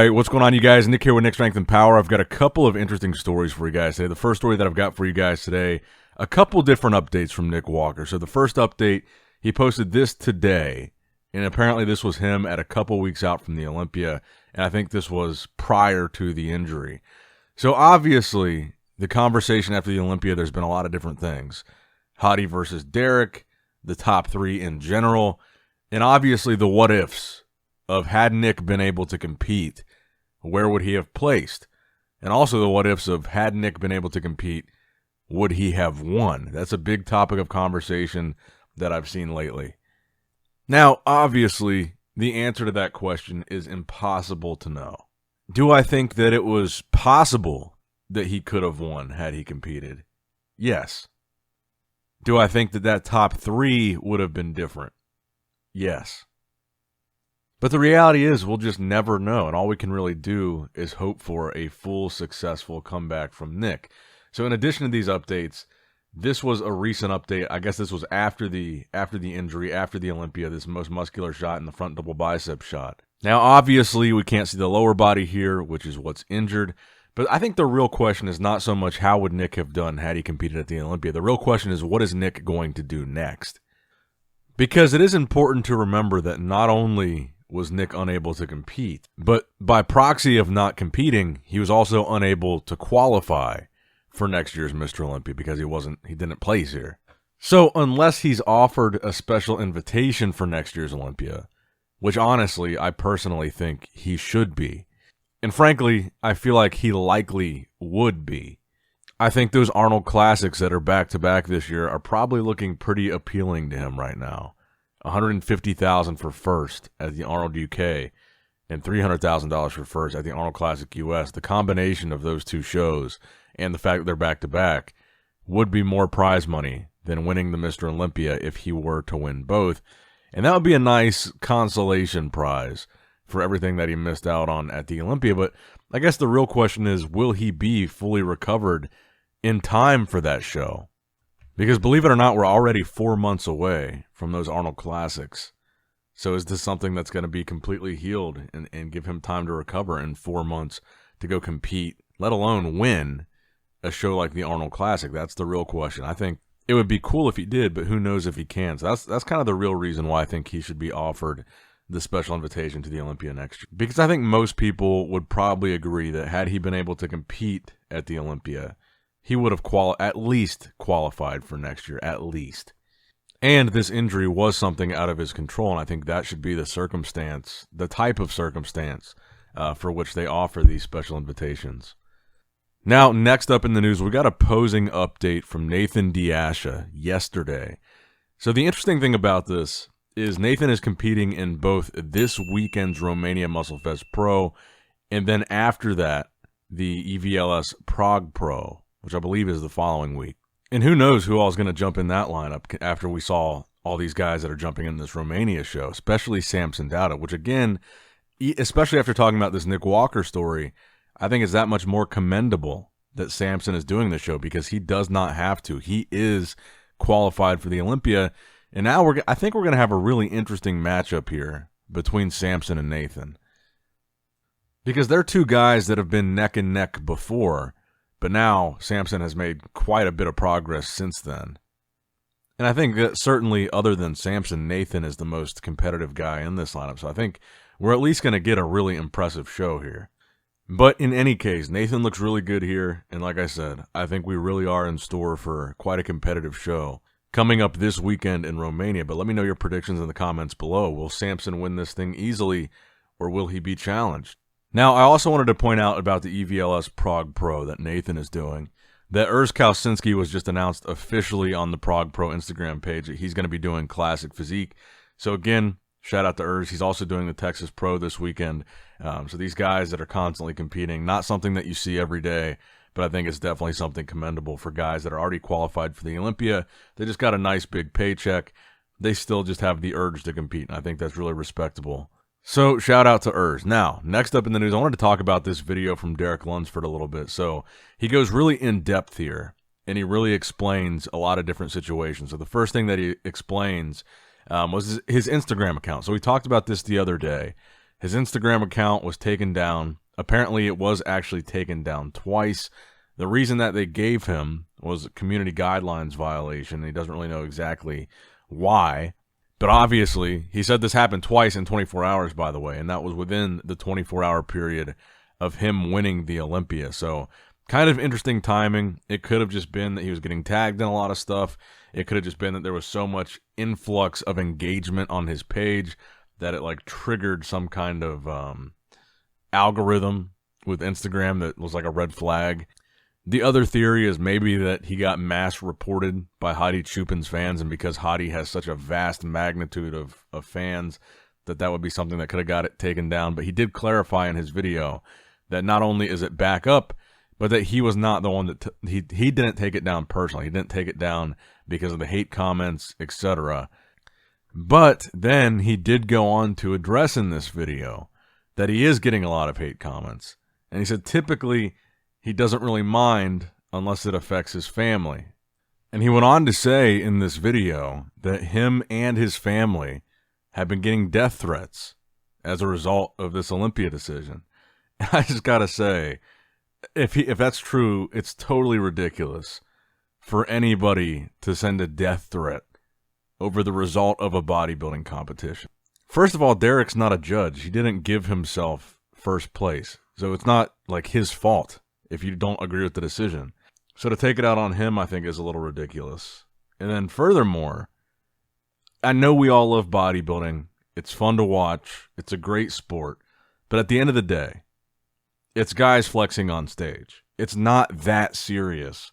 right, what's going on, you guys? Nick here with Nick Strength and Power. I've got a couple of interesting stories for you guys today. The first story that I've got for you guys today, a couple different updates from Nick Walker. So the first update, he posted this today, and apparently this was him at a couple weeks out from the Olympia, and I think this was prior to the injury. So obviously, the conversation after the Olympia, there's been a lot of different things. Hadi versus Derek, the top three in general, and obviously the what-ifs of had Nick been able to compete, where would he have placed? And also the what-ifs of had Nick been able to compete, would he have won? That's a big topic of conversation that I've seen lately. Now, obviously, the answer to that question is impossible to know. Do I think that it was possible that he could have won had he competed? Yes. Do I think that that top three would have been different? Yes. But the reality is we'll just never know, and all we can really do is hope for a full, successful comeback from Nick. So in addition to these updates, this was a recent update. I guess this was after the injury, after the Olympia, this most muscular shot in the front double bicep shot. Now, obviously, we can't see the lower body here, which is what's injured, but I think the real question is not so much how would Nick have done had he competed at the Olympia. The real question is, what is Nick going to do next? Because it is important to remember that not only was Nick unable to compete, but by proxy of not competing, he was also unable to qualify for next year's Mr. Olympia because he didn't place here. So unless he's offered a special invitation for next year's Olympia, which honestly, I personally think he should be, and frankly, I feel like he likely would be. I think those Arnold Classics that are back-to-back this year are probably looking pretty appealing to him right now. $150,000 for first at the Arnold UK and $300,000 for first at the Arnold Classic US. The combination of those two shows and the fact that they're back-to-back would be more prize money than winning the Mr. Olympia if he were to win both. And that would be a nice consolation prize for everything that he missed out on at the Olympia. But I guess the real question is, will he be fully recovered in time for that show? Because believe it or not, we're already 4 months away from those Arnold Classics. So is this something that's going to be completely healed and give him time to recover in 4 months to go compete, let alone win a show like the Arnold Classic? That's the real question. I think it would be cool if he did, but who knows if he can. So that's kind of the real reason why I think he should be offered the special invitation to the Olympia next year. Because I think most people would probably agree that had he been able to compete at the Olympia, he would have at least qualified for next year, at least. And this injury was something out of his control, and I think that should be the circumstance, the type of circumstance for which they offer these special invitations. Now, next up in the news, we got a posing update from Nathan Asha yesterday. So the interesting thing about this is Nathan is competing in both this weekend's Romania MUSCLETECH Pro, and then after that, the EVLS Prague Pro, which I believe is the following week. And who knows who all is going to jump in that lineup after we saw all these guys that are jumping in this Romania show, especially Samson Dauda, which again, especially after talking about this Nick Walker story, I think is that much more commendable that Samson is doing the show because he does not have to. He is qualified for the Olympia, and now I think we're going to have a really interesting matchup here between Samson and Nathan. Because they're two guys that have been neck and neck before, but now Samson has made quite a bit of progress since then. And I think that certainly other than Samson, Nathan is the most competitive guy in this lineup. So I think we're at least going to get a really impressive show here. But in any case, Nathan looks really good here. And like I said, I think we really are in store for quite a competitive show coming up this weekend in Romania. But let me know your predictions in the comments below. Will Samson win this thing easily, or will he be challenged? Now, I also wanted to point out about the EVLS Prague Pro that Nathan is doing, that Urs Kausinski was just announced officially on the Prague Pro Instagram page that he's going to be doing Classic Physique. So again, shout out to Urs. He's also doing the Texas Pro this weekend. So these guys that are constantly competing, not something that you see every day, but I think it's definitely something commendable for guys that are already qualified for the Olympia. They just got a nice big paycheck. They still just have the urge to compete, and I think that's really respectable. So shout out to Urs. Now, next up in the news, I wanted to talk about this video from Derek Lunsford a little bit. So he goes really in depth here, and he really explains a lot of different situations. So the first thing that he explains was his Instagram account. So we talked about this the other day, His Instagram account was taken down. Apparently, it was actually taken down twice. The reason that they gave him was a community guidelines violation. He doesn't really know exactly why. But obviously, he said this happened twice in 24 hours, by the way, and that was within the 24-hour period of him winning the Olympia. So kind of interesting timing. It could have just been that he was getting tagged in a lot of stuff. It could have just been that there was so much influx of engagement on his page that it like triggered some kind of algorithm with Instagram that was like a red flag. The other theory is maybe that he got mass reported by Hadi Chupin's fans, and because Hadi has such a vast magnitude of fans, that would be something that could have got it taken down. But he did clarify in his video that not only is it back up, but that he was not the one that he didn't take it down personally. He didn't take it down because of the hate comments, etc. But then he did go on to address in this video that he is getting a lot of hate comments. And he said typically he doesn't really mind unless it affects his family. And he went on to say in this video that him and his family have been getting death threats as a result of this Olympia decision. And I just got to say, if that's true, it's totally ridiculous for anybody to send a death threat over the result of a bodybuilding competition. First of all, Derek's not a judge. He didn't give himself first place. So it's not like his fault if you don't agree with the decision. So to take it out on him, I think, is a little ridiculous. And then furthermore, I know we all love bodybuilding. It's fun to watch. It's a great sport. But at the end of the day, it's guys flexing on stage. It's not that serious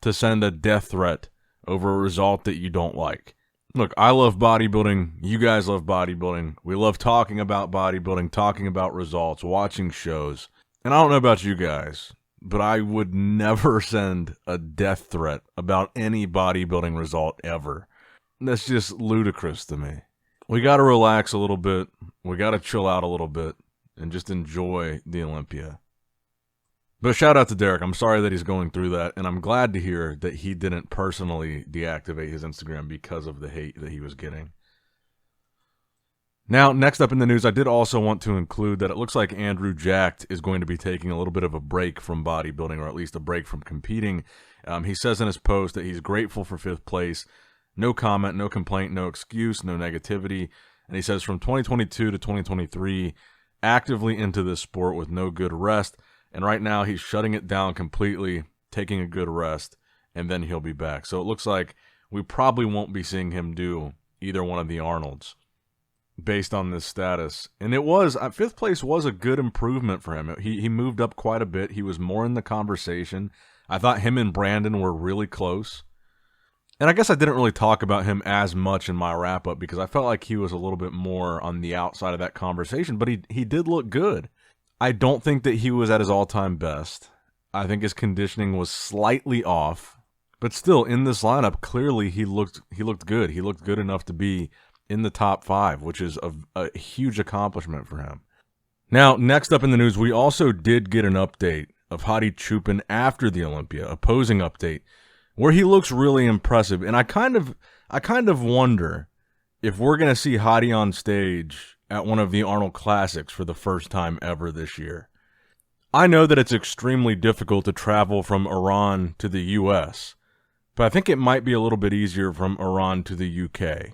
to send a death threat over a result that you don't like. Look, I love bodybuilding. You guys love bodybuilding. We love talking about bodybuilding, talking about results, watching shows. And I don't know about you guys, but I would never send a death threat about any bodybuilding result ever. That's just ludicrous to me. We got to relax a little bit. We got to chill out a little bit and just enjoy the Olympia. But shout out to Derek. I'm sorry that he's going through that, and I'm glad to hear that he didn't personally deactivate his Instagram because of the hate that he was getting. Now, next up in the news, I did also want to include that it looks like Andrew Jacked is going to be taking a little bit of a break from bodybuilding, or at least a break from competing. He says in his post that he's grateful for 5th place. No comment, no complaint, no excuse, no negativity. And he says from 2022 to 2023, actively into this sport with no good rest. And right now he's shutting it down completely, taking a good rest, and then he'll be back. So it looks like we probably won't be seeing him do either one of the Arnolds based on this status. And it was, 5th place was a good improvement for him. He moved up quite a bit. He was more in the conversation. I thought him and Brandon were really close. And I guess I didn't really talk about him as much in my wrap-up because I felt like he was a little bit more on the outside of that conversation, but he did look good. I don't think that he was at his all-time best. I think his conditioning was slightly off, but still in this lineup, clearly he looked good. He looked good enough to be in the top 5, which is a huge accomplishment for him. Now, next up in the news, we also did get an update of Hadi Chupin after the Olympia, a posing update, where he looks really impressive. And I kind of wonder if we're going to see Hadi on stage at one of the Arnold Classics for the first time ever this year. I know that it's extremely difficult to travel from Iran to the U.S., but I think it might be a little bit easier from Iran to the U.K.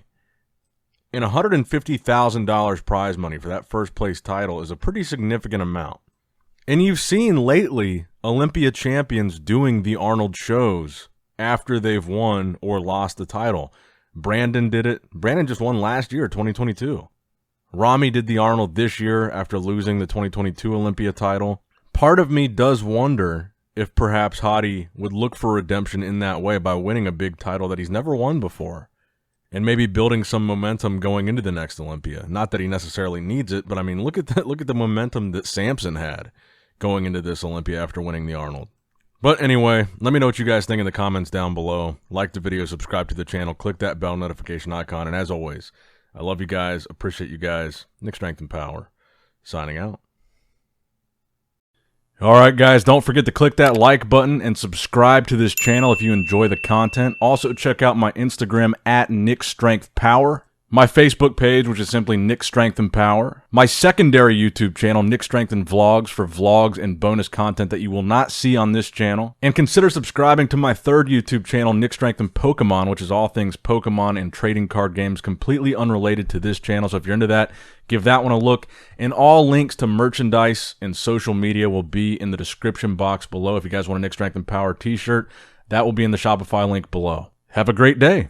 And $150,000 prize money for that first place title is a pretty significant amount. And you've seen lately Olympia champions doing the Arnold shows after they've won or lost the title. Brandon did it. Brandon just won last year, 2022. Rami did the Arnold this year after losing the 2022 Olympia title. Part of me does wonder if perhaps Hadi would look for redemption in that way by winning a big title that he's never won before, and maybe building some momentum going into the next Olympia. Not that he necessarily needs it, but I mean, look at the momentum that Samson had going into this Olympia after winning the Arnold. But anyway, let me know what you guys think in the comments down below. Like the video, subscribe to the channel, click that bell notification icon, and as always, I love you guys, appreciate you guys. Nick Strength and Power, signing out. Alright guys, don't forget to click that like button and subscribe to this channel if you enjoy the content. Also check out my Instagram at NICKS&P. my Facebook page, which is simply Nick Strength and Power, my secondary YouTube channel, Nick Strength and Vlogs, for vlogs and bonus content that you will not see on this channel, and consider subscribing to my third YouTube channel, Nick Strength and Pokemon, which is all things Pokemon and trading card games, completely unrelated to this channel. So if you're into that, give that one a look. And all links to merchandise and social media will be in the description box below. If you guys want a Nick Strength and Power t-shirt, that will be in the Shopify link below. Have a great day.